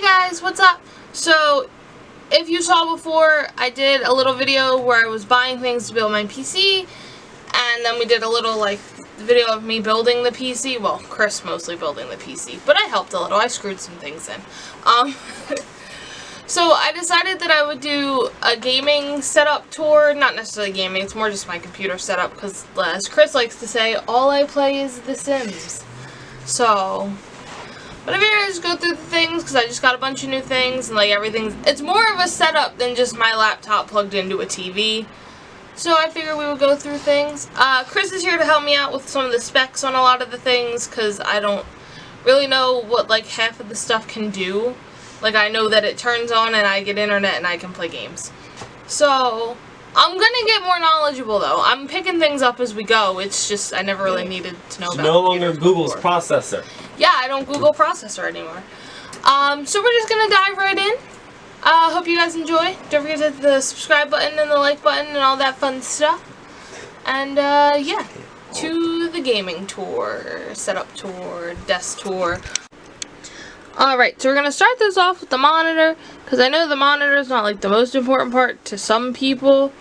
guys, what's up? So, if you saw before, I did a little video where I was buying things to build my PC, and then we did a little, video of me building the PC. Well, Chris mostly building the PC, but I helped a little. I screwed some things in. So, I decided that I would do a gaming setup tour. Not necessarily gaming, it's more just my computer setup, because, as Chris likes to say, all I play is The Sims. So, but I figured I'd just go through the things, because I just got a bunch of new things, and everything's, it's more of a setup than just my laptop plugged into a TV. So I figured we would go through things. Chris is here to help me out with some of the specs on a lot of the things, because I don't really know what, half of the stuff can do. I know that it turns on and I get internet and I can play games. So, I'm gonna get more knowledgeable, though. I'm picking things up as we go. It's just, I never really needed to know about it. No longer Google's processor. Yeah, I don't Google processor anymore. So we're just gonna dive right in. Hope you guys enjoy. Don't forget to hit the subscribe button and the like button and all that fun stuff. And, yeah. To the gaming tour, setup tour, desk tour. Alright, so we're going to start this off with the monitor, because I know the monitor is not, the most important part to some people,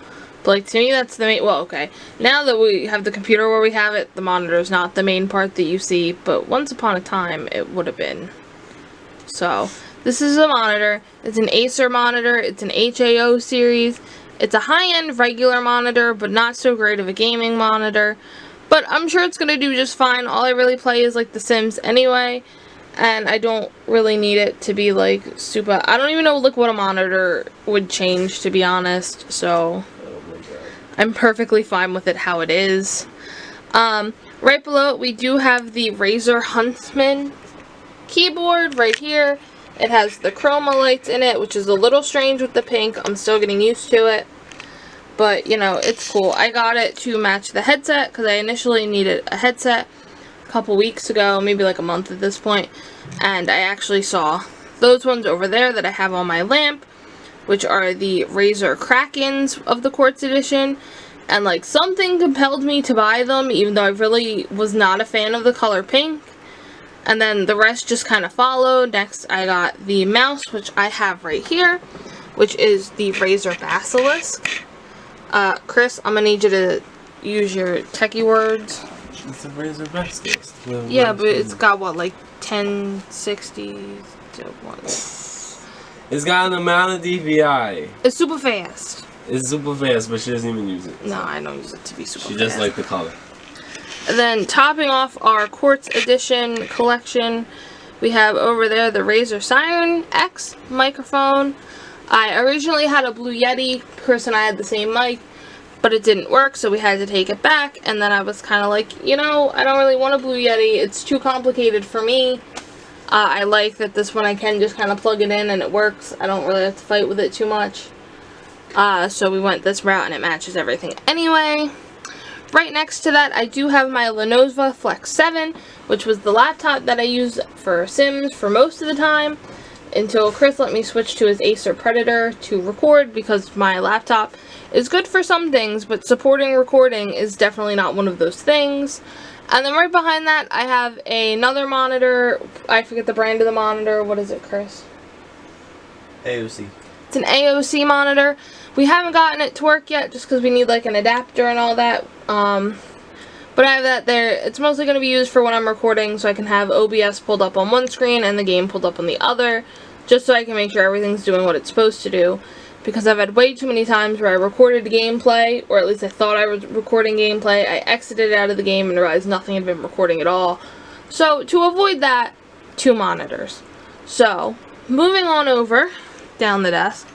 but, to me, that's the main, well, okay, now that we have the computer where we have it, the monitor is not the main part that you see, but once upon a time, it would have been. So, this is a monitor. It's an Acer monitor. It's an HAO series. It's a high-end regular monitor, but not so great of a gaming monitor, but I'm sure it's going to do just fine. All I really play is, The Sims anyway. And I don't really need it to be, super... I don't even know, what a monitor would change, to be honest. So, I'm perfectly fine with it how it is. Right below it, we do have the Razer Huntsman keyboard right here. It has the chroma lights in it, which is a little strange with the pink. I'm still getting used to it. But, it's cool. I got it to match the headset, because I initially needed a headset couple weeks ago, maybe a month at this point, and I actually saw those ones over there that I have on my lamp, which are the Razer Krakens of the Quartz Edition, and something compelled me to buy them, even though I really was not a fan of the color pink, and then the rest just kind of followed. Next I got the mouse, which I have right here, which is the Razer Basilisk. Chris, I'm gonna need you to use your techie words. It's a Razer Basilisk. Yeah, but it's got what, 1060 to 1. It's got an amount of DPI. It's super fast. It's super fast, but she doesn't even use it. No, I don't use it to be super fast. She just likes the color. And then topping off our Quartz Edition collection, we have over there the Razer Siren X microphone. I originally had a Blue Yeti. Chris and I had the same mic, but it didn't work, so we had to take it back, and then I was kind of I don't really want a Blue Yeti. It's too complicated for me. I like that this one I can just kind of plug it in and it works. I don't really have to fight with it too much. So we went this route, and it matches everything anyway. Right next to that, I do have my Lenovo Flex 7, which was the laptop that I used for Sims for most of the time, until Chris let me switch to his Acer Predator to record, because my laptop is good for some things, but supporting recording is definitely not one of those things. And then right behind that, I have another monitor. I forget the brand of the monitor. What is it, Chris? AOC. It's an AOC monitor. We haven't gotten it to work yet, just because we need an adapter and all that. But I have that there. It's mostly going to be used for when I'm recording, so I can have OBS pulled up on one screen and the game pulled up on the other, just so I can make sure everything's doing what it's supposed to do. Because I've had way too many times where I recorded gameplay, or at least I thought I was recording gameplay, I exited out of the game and realized nothing had been recording at all. So, to avoid that, 2 monitors. So, moving on over, down the desk,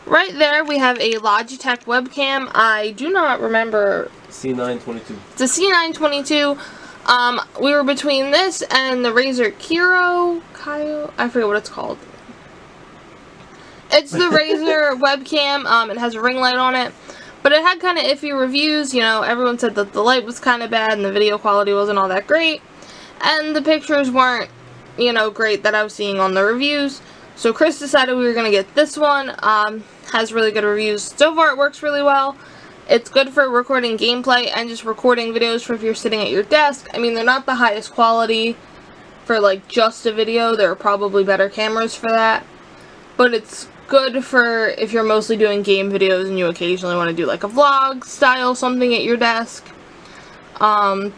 right there we have a Logitech webcam. I do not remember... C922. It's a C922. We were between this and the Razer Kyo, I forget what it's called. It's the Razer webcam. It has a ring light on it, but it had kind of iffy reviews. Everyone said that the light was kind of bad and the video quality wasn't all that great, and the pictures weren't, great that I was seeing on the reviews. So Chris decided we were going to get this one. Has really good reviews. So far it works really well. It's good for recording gameplay and just recording videos for if you're sitting at your desk. I mean, they're not the highest quality for like just a video. There are probably better cameras for that. But it's good for if you're mostly doing game videos and you occasionally want to do like a vlog style something at your desk.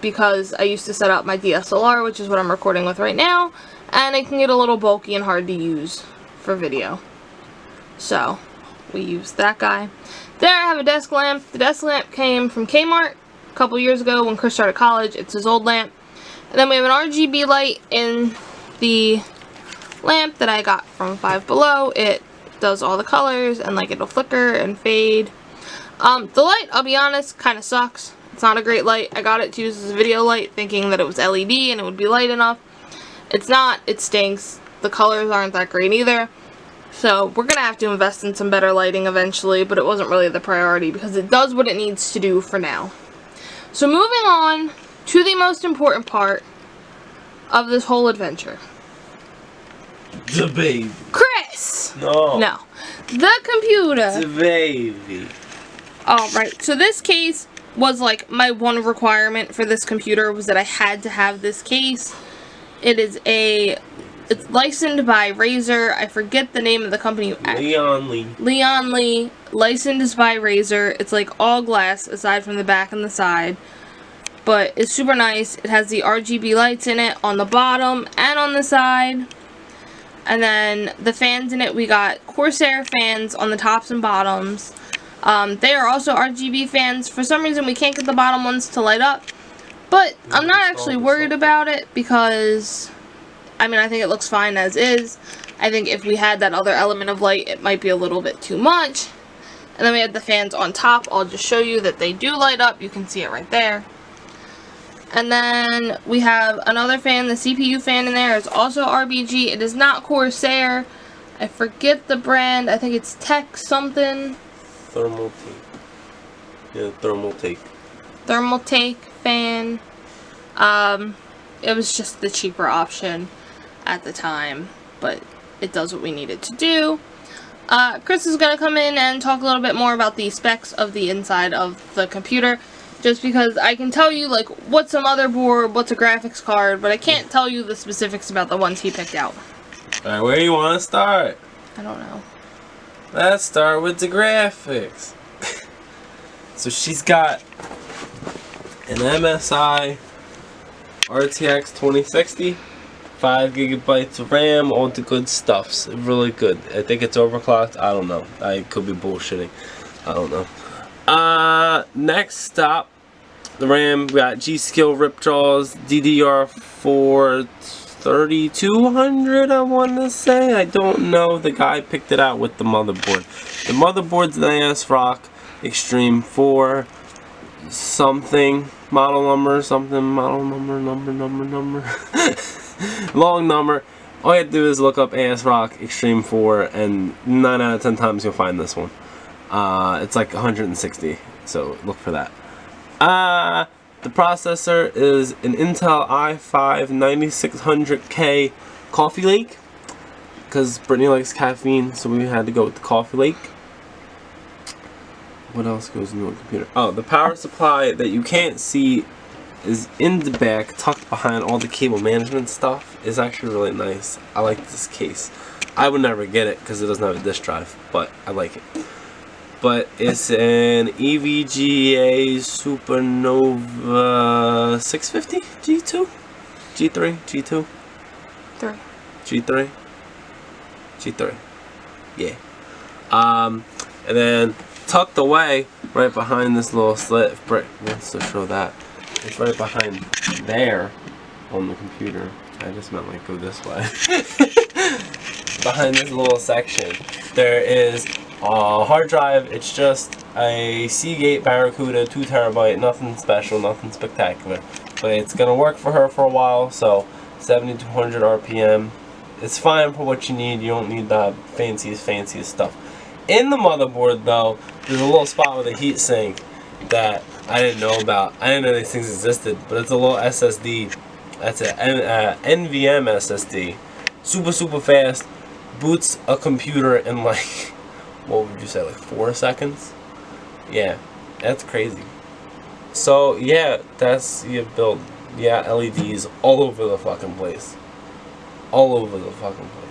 Because I used to set up my DSLR, which is what I'm recording with right now, and it can get a little bulky and hard to use for video. So, we use that guy. There I have a desk lamp. The desk lamp came from Kmart a couple years ago when Chris started college. It's his old lamp. And then we have an RGB light in the lamp that I got from Five Below. It does all the colors and like it'll flicker and fade. The light, I'll be honest, kind of sucks. It's not a great light. I got it to use as a video light thinking that it was LED and it would be light enough. It's not. It stinks. The colors aren't that great either. So we're going to have to invest in some better lighting eventually, but it wasn't really the priority because it does what it needs to do for now. So moving on to the most important part of this whole adventure. The baby. Chris! No. No. The computer. The baby. Alright, so this case was like my one requirement for this computer was that I had to have this case. It's licensed by Razer. I forget the name of the company. Leon Lee. Licensed by Razer. It's like all glass aside from the back and the side. But it's super nice. It has the RGB lights in it on the bottom and on the side. And then the fans in it, we got Corsair fans on the tops and bottoms. They are also RGB fans. For some reason, we can't get the bottom ones to light up. But I'm not actually worried about it because, I mean, I think it looks fine as is. I think if we had that other element of light, it might be a little bit too much. And then we have the fans on top. I'll just show you that they do light up. You can see it right there. And then we have another fan, the CPU fan in there is also RBG. It is not Corsair. I forget the brand. I think it's Tech something. Thermal take. Yeah, thermal take. Thermal take fan. It was just the cheaper option at the time, but it does what we need it to do. Chris is going to come in and talk a little bit more about the specs of the inside of the computer. Just because I can tell you, like, what's a motherboard, what's a graphics card, but I can't tell you the specifics about the ones he picked out. Alright, where do you want to start? I don't know. Let's start with the graphics. So she's got an MSI RTX 2060, 5 gigabytes of RAM, all the good stuffs. Really good. I think it's overclocked. I don't know. I could be bullshitting. I don't know. Next stop, the RAM, we got G-Skill Ripjaws DDR4 3200, I want to say. I don't know. The guy picked it out with the motherboard. The motherboard's an ASRock Extreme 4 something, model number, number. Long number. All you have to do is look up ASRock Extreme 4 and 9 out of 10 times you'll find this one. It's like 160, so look for that. The processor is an Intel i5 9600K Coffee Lake, because Brittany likes caffeine, so we had to go with the Coffee Lake. What else goes into a computer? Oh, the power supply that you can't see is in the back, tucked behind all the cable management stuff. Is actually really nice. I like this case. I would never get it because it doesn't have a disk drive, but I like it. But it's an EVGA Supernova 650 G2? G3? G2? 3. G3? G3. Yeah. And then tucked away right behind this little slit. If Britt wants to show that. It's right behind there on the computer. I just meant like go this way. Behind this little section, there is a hard drive. It's just a Seagate Barracuda 2 terabyte, nothing special, nothing spectacular. But it's gonna work for her for a while, so 7200 RPM. It's fine for what you need. You don't need the fanciest stuff. In the motherboard though, there's a little spot with a heat sink that I didn't know about. I didn't know these things existed, but it's a little SSD. That's an NVM SSD. Super fast. Boots a computer in like, what would you say, like 4 seconds? Yeah, that's crazy. So yeah, that's your build. Yeah, LEDs all over the fucking place. all over the fucking place.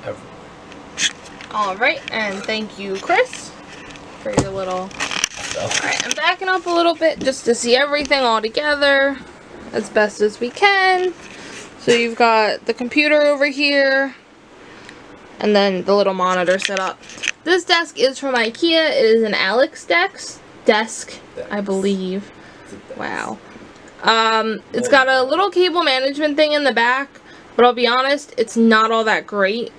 Everywhere. Alright, and thank you, Chris, for your little... Alright, I'm backing up a little bit just to see everything all together as best as we can. So you've got the computer over here, and then the little monitor set up. This desk is from IKEA. It is an Alex desk, I believe. Wow. It's got a little cable management thing in the back, but I'll be honest, it's not all that great.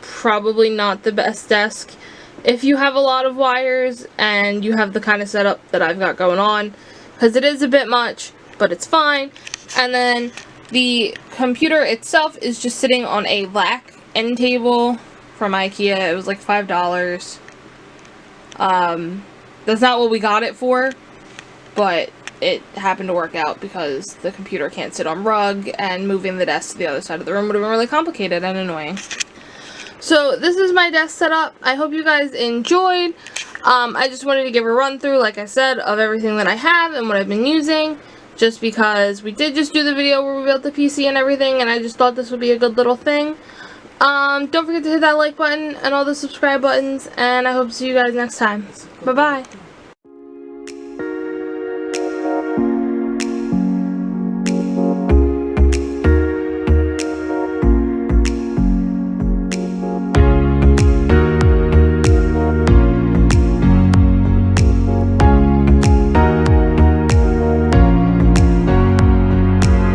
Probably not the best desk if you have a lot of wires and you have the kind of setup that I've got going on, because it is a bit much, but it's fine. And then the computer itself is just sitting on a black end table from IKEA. It was like $5. That's not what we got it for, but it happened to work out because the computer can't sit on rug, and moving the desk to the other side of the room would have been really complicated and annoying. So this is my desk setup. I hope you guys enjoyed. I just wanted to give a run through, like I said, of everything that I have and what I've been using, just because we did just do the video where we built the PC and everything, and I just thought this would be a good little thing. Don't forget to hit that like button and all the subscribe buttons, and I hope to see you guys next time. Bye-bye.